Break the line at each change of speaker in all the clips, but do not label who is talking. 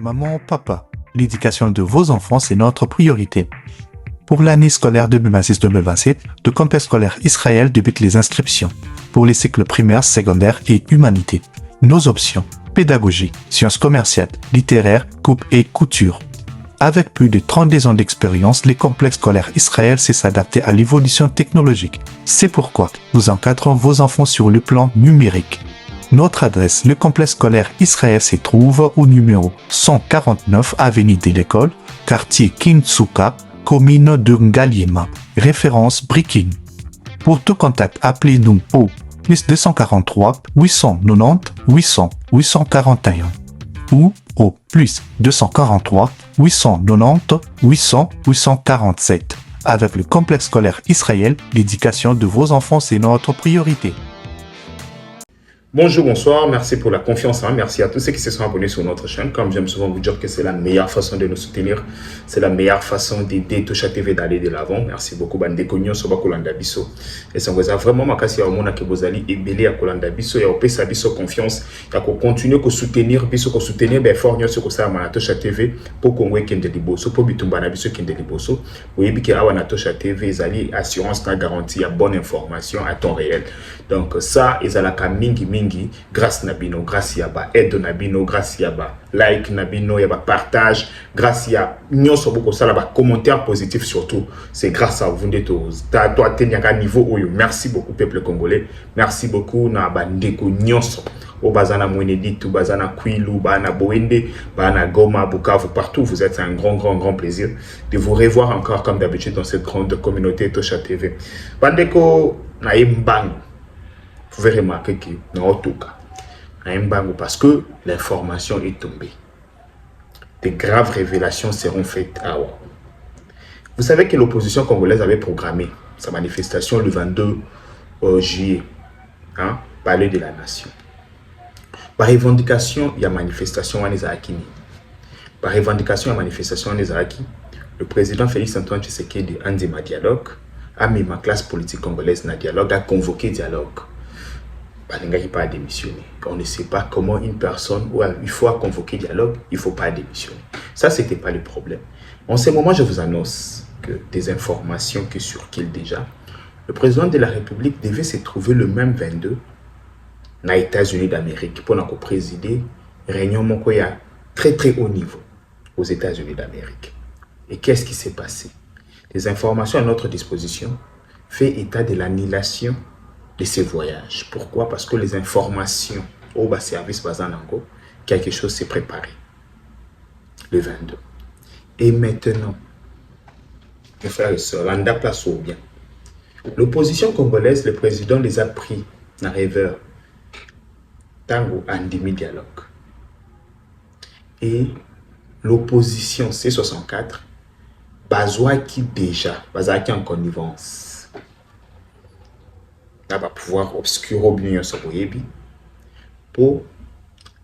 Maman, papa, l'éducation de vos enfants, c'est notre priorité. Pour l'année scolaire 2026-2027, le campus scolaire Israël débute les inscriptions pour les cycles primaires, secondaires et humanité. Nos options: pédagogie, sciences commerciales, littéraires, coupe et couture. Avec plus de 32 ans d'expérience, les complexes scolaires Israël sait s'adapter à l'évolution technologique. C'est pourquoi nous encadrons vos enfants sur le plan numérique. Notre adresse: le complexe scolaire Israël se trouve au numéro 149 avenue de l'École, quartier Kintsuka, commune de Ngaliema, référence Brikin. Pour tout contact, appelez-nous au plus 243 890 800 841 ou au plus 243 890 800 847. Avec le complexe scolaire Israël, l'éducation de vos enfants, c'est notre priorité.
Bonjour, bonsoir, merci pour la confiance, merci à tous ceux qui se sont abonnés sur notre chaîne. Comme j'aime souvent vous dire que c'est la meilleure façon de nous soutenir, c'est la meilleure façon d'aider Tosha TV d'aller de l'avant. Merci beaucoup, bande konyo soba kolanda biso. Et ça vous a vraiment makasi ya omona ke bozali ebele ya kolanda biso ya opesa biso confiance ya ko continuer ko soutenir biso ko soutenir ben fort nyonso ko sa na Tosha TV pour Congo kende liboso pour bitumba na biso kende liboso. Oyebi ke awa na Tosha TV ezali assurance na garantie ya bonne information à temps réel. Donc ça ezalaka mingi grâce nabino, grâce yaba aide nabino, grâce yaba like nabino, yaba partage, grâce ya nyonso boko sala ba commentaire positif surtout. C'est grâce à vous ndeto toi tenyaka niveau oyo. Merci beaucoup peuple congolais. Merci beaucoup na bandeko nyonso. Au Bazana Mweneditu, Bazana Kwilu, Bana Boende, Bana Goma, Bukavu, partout. Vous êtes un grand plaisir de vous revoir encore comme d'habitude dans cette grande communauté Tosha TV. Bandeko na Mbangu. Vous pouvez remarquer que dans tout cas, parce que l'information est tombée. De graves révélations seront faites à Awa. Vous savez que l'opposition congolaise avait programmé sa manifestation le 22 juillet, palais de la nation. Par revendication, il y a manifestation en Ezaki. Par revendication, il y a manifestation en Ezaki. Le président Félix Antoine Tshisekedi a dit ma dialogue, a mis ma classe politique congolaise dans dialogue, a convoqué dialogue. Il pas démissionner. On ne sait pas comment une personne, il faut convoquer dialogue, il ne faut pas démissionner. Ça, ce n'était pas le problème. En ce moment, je vous annonce que des informations que sur qu'il déjà, le président de la République devait se trouver le même 22 aux États-Unis d'Amérique pour présider réunion Mokoya très haut niveau aux États-Unis d'Amérique. Et qu'est-ce qui s'est passé? Les informations à notre disposition font état de l'annulation de ces voyages. Pourquoi? Parce que les informations au bas service Bazanango, quelque chose s'est préparé le 22. Et maintenant, mes frères et sœurs, l'anda place au bien. L'opposition congolaise, le président les a pris dans rêveur tango en demi-dialogue. Et l'opposition C64, Bazoua qui déjà, Bazoua qui en connivence, va pouvoir obscurer pour,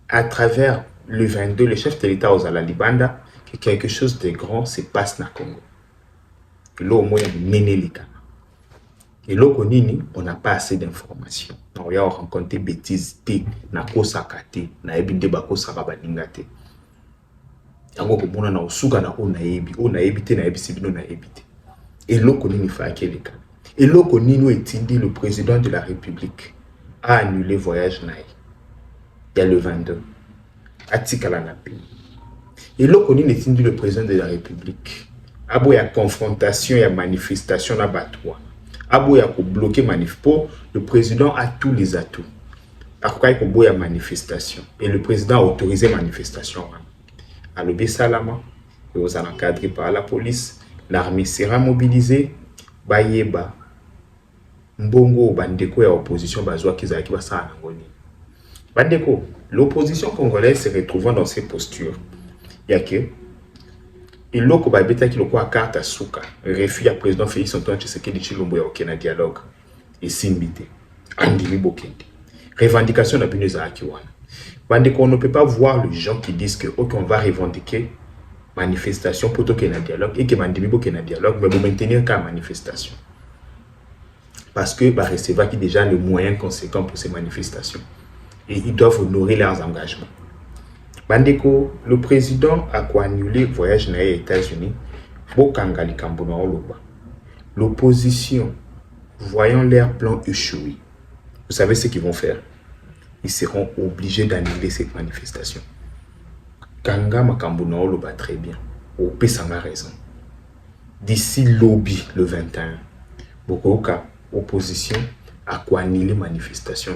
à travers le 22, le chef de l'État aux Alalibanda, que quelque chose de grand se passe dans le Congo. Et là, au moins, et là, on n'a pas assez d'informations. On a rencontré bêtises, na kosakate, na ebinde bakosaka ningate. Yango komona na osuka na onayebi, onayebite na ebisibino na ebite. Et là, on a fait quel cas. Et là, le président de la République a annulé le voyage naï. Il y a le 22. À Tikalanapi. Et là, le président de la République a beau y a confrontation, il y a manifestation, il y a batoua. A beau y a bloqué manifestation. Le président a tous les atouts. Après, il y a manifestation. Et le président a autorisé la manifestation. À l'obé Salama, vous allez encadré par la police. L'armée sera mobilisée. Bayeba. Mbongo bandeko ya opposition bazwa kizaki basana ngoni. Bandeko, l'opposition congolaise se retrouvant dans ces postures. Yake iloko babeta ki loko carte asuka, refus à président Félix Antoine Tshisekedi Tshilombo ya okena dialogue et simbité. Andimi bokende. Revendication na bino zaki wana. Bandeko, on ne peut pas voir les gens qui disent que on va revendiquer manifestation pour qu'il y ait un dialogue et que bandimi bokena dialogue mais pour maintenir qu'à manifestation. Parce que recevoir qui déjà les moyens conséquents pour ces manifestations. Et ils doivent honorer leurs engagements. Bandeko, le président a annulé le voyage aux États-Unis. Bokangali Kambuna Oloba. L'opposition, voyant leur plan échouer, vous savez ce qu'ils vont faire? Ils seront obligés d'annuler cette manifestation. Kanga Makambuna Oloba très bien. Opé a raison. D'ici lobby le 21, Bokoka, opposition, a annulé la manifestation.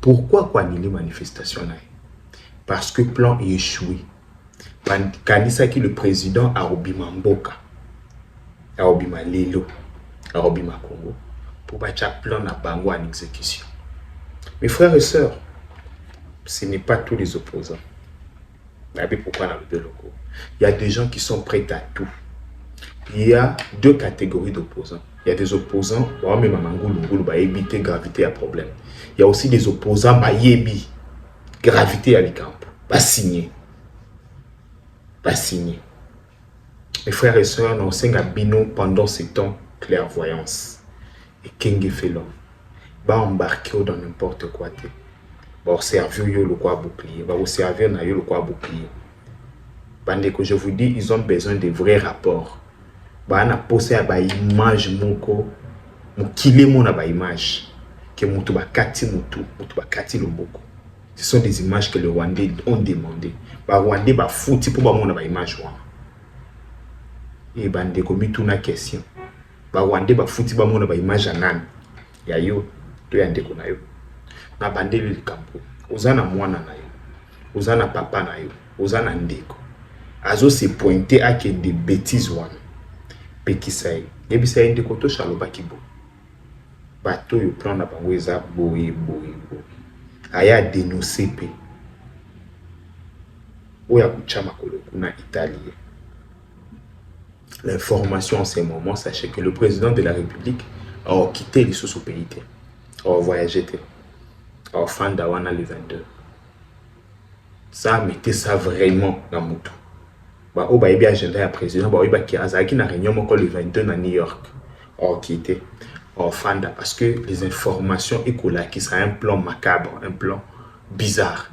Pourquoi annuler la manifestation? Parce que le plan est échoué. Kanisa qui le président a obima Mboka, a obima Lelo, a obima Congo, pour battre le plan na bango en exécution. Mes frères et sœurs, ce n'est pas tous les opposants. Pourquoi dans le locaux? Il y a des gens qui sont prêts à tout. Il y a deux catégories d'opposants. Il y a des opposants, éviter gravité à problème. Il y a aussi des opposants, gravité à l'icamp. Pas signé. Pas signé. Mes frères et sœurs, nous avons bino pendant ces temps clairvoyance. Et Kenge fait l'homme. Va embarquer dans n'importe quoi. Va servir le quoi bouclier. Va servir le quoi bouclier. Bandeko, je vous dis, ils ont besoin de vrais rapports. Ba na posé à ba image moko, mukile mona ba image. Que mutu ba kati mutu ba kati loboko. Ce sont des images que les Rwandais ont demandé. Les Rwandais ba fouti pour ba mona ba image wana. Et bandeko mituna question. Ba Rwandais ba fouti ba mona ba image anan. Ya yo to ya ndeko na yo. Na bandeli likambo. Ozana mwana na yo. Ozana papa na yo. Ozana ndeko. Azo se pointer à que des bêtises wana. Pekisai. Yebisa ndeko to shaloba kibo. Bato yo plan na bango eza boye. Aya dénoncer pe. Oya kuchama koloku na Italie. L'information en ce moment, sachez que le président de la République a quitté les sous-pays, a voyagé, a fait Dawana le 22. Ça mettait ça vraiment dans mon tout. Bah, au baïbi agenda du président, bah, il y a une réunion le 22 à New York, a quitté, a fait parce que les informations écoulent qui sera un plan macabre, un plan bizarre,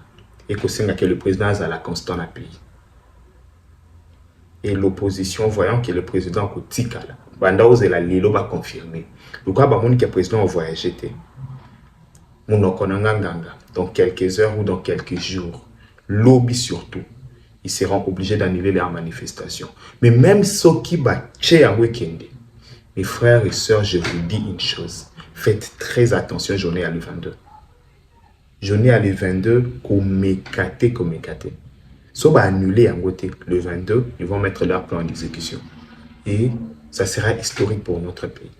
et que le président a la constante appui. Et l'opposition, voyant que le président a tika là, Bandaouz et la Lilo va confirmer. Le cas que le président a voyagé, dans quelques heures ou dans quelques jours, lobby surtout, ils seront obligés d'annuler leur manifestation. Mais même ceux qui battent en week-end, mes frères et sœurs, je vous dis une chose, faites très attention, journée à le 22. Journée à le 22, comme écaté. Si on va annuler en côté le 22, ils vont mettre leur plan en exécution. Et ça sera historique pour notre pays.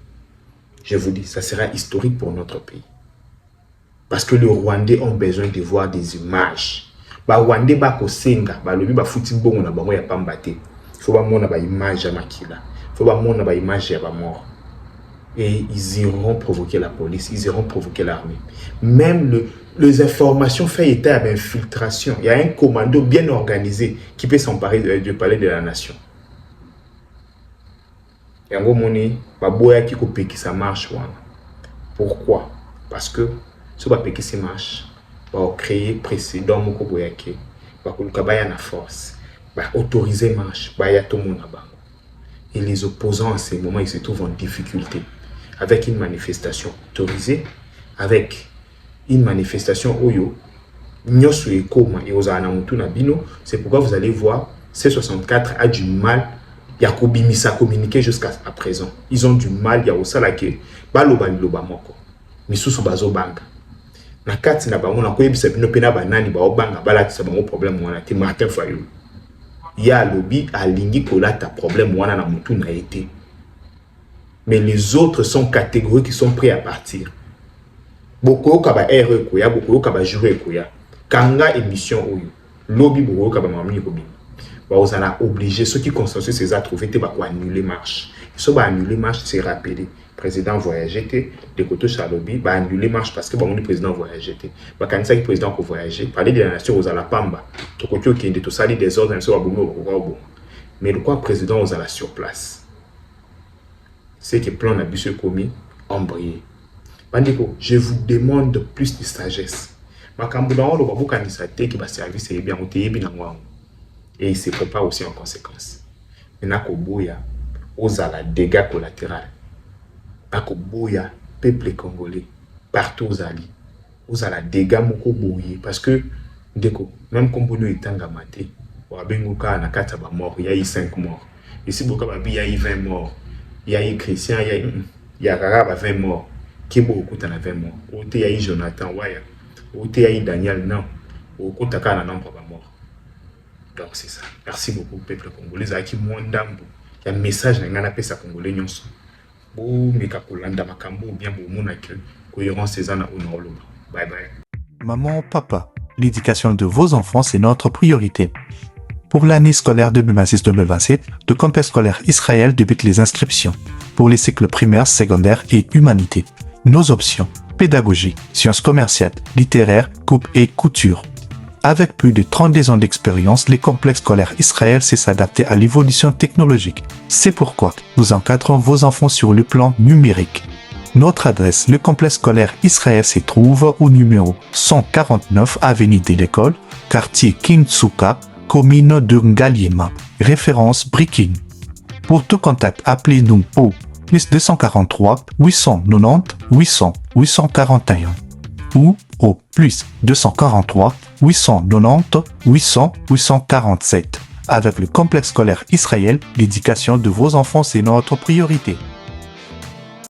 Je vous dis, ça sera historique pour notre pays. Parce que les Rwandais ont besoin de voir des images. Les Rwandais ba kosenga, ba lobi ba futi bongo na bango ya pambate. Il faut ba mona ba image ya makila. Il faut ba mona ba image ya ba mort. Et ils iront provoquer la police, ils iront provoquer l'armée. Même les informations fait état d'infiltration. Il y a un commando bien organisé qui peut s'emparer du palais de la nation. Yango moni, baboya ki ko peki ça marche wana. Pourquoi? Parce que si ba peki ça marche, ba créer précédent moko boyake, ba koluka baya na force, ba autoriser marche, baya to mona bango. Et les opposants en ces moments, ils se trouvent en difficulté. Avec une manifestation autorisée, avec une manifestation oyo, c'est pourquoi vous allez voir, C64 a du mal, Yakobi Misa communiqué jusqu'à présent. Ils ont du mal, ya osala ke, baloba liloba moko, misusu bazo banga. Na kati na bango na koyebisa bino pena banani ba obanga balatisa bango problème wana te Martin Fayulu. Ya lobby alingi kolata problème wana na mutu na été. Mais les autres sont catégories qui sont prêts à partir. Beaucoup kaba RE koya, beaucoup kaba jure koya. Kanga émission oyo. Lobby beaucoup kaba mamini kobi. Ba ozana obligé ceux qui consensus ces a trouvé te ba ko annuler marche. So ba annuler marche c'est rappelé. Président voyager te de côté Chalobi ba annuler marche parce que ba mon président voyager te. Ba kanisa ki président ko voyager. Parler de la nation aux ala pamba. To côté okende to sali des ordres so ba bongo. Mais le quoi président aux ala sur place. C'est que plan d'abus commis embrayé. Bandiko, je vous demande plus de sagesse. makambo na olo babokanisa te ki ba service yebi yango te yebi nango yango. Et il se prépare aussi en conséquence. Maintenant koboya ozala dégâts collatéraux. Bakoboya peuple congolais partout ozala dégâts moko boye parce que ndeko même kombono etanga maté wabenguka na kata ba mort, il y a eu 5 morts. Ici boka babi il y a eu 20 morts. Il y a eu Christian, il y a rara 20 morts. Kibo okuta na 20 morts. Ote il y a eu Jonathan Waya. Ote il y a eu Daniel non. Okuta kana nombre ba mort. Donc c'est ça. Merci beaucoup peuple congolais aki mwandambo. Il y a un message na ngana pesa congolais nyonso. Bo meka kolanda makambo bien bo mona que cohérence ezana onoloba. Bye bye.
Maman, papa, l'éducation de vos enfants, c'est notre priorité. Pour l'année scolaire 2026-2027, le complexe scolaire Israël débute les inscriptions pour les cycles primaires, secondaires et humanité. Nos options: pédagogie, sciences commerciales, littéraires, coupe et couture. Avec plus de 32 ans d'expérience, les complexes scolaires Israël sait s'adapter à l'évolution technologique. C'est pourquoi nous encadrons vos enfants sur le plan numérique. Notre adresse, le complexe scolaire Israël se trouve au numéro 149 avenue de l'École, quartier Kintsuka, commune de Ngaliema, référence Brikin. Pour tout contact, appelez-nous au plus 243 890 800 841 ou au plus 243 890 800 847. Avec le complexe scolaire Israël, l'éducation de vos enfants, c'est notre priorité.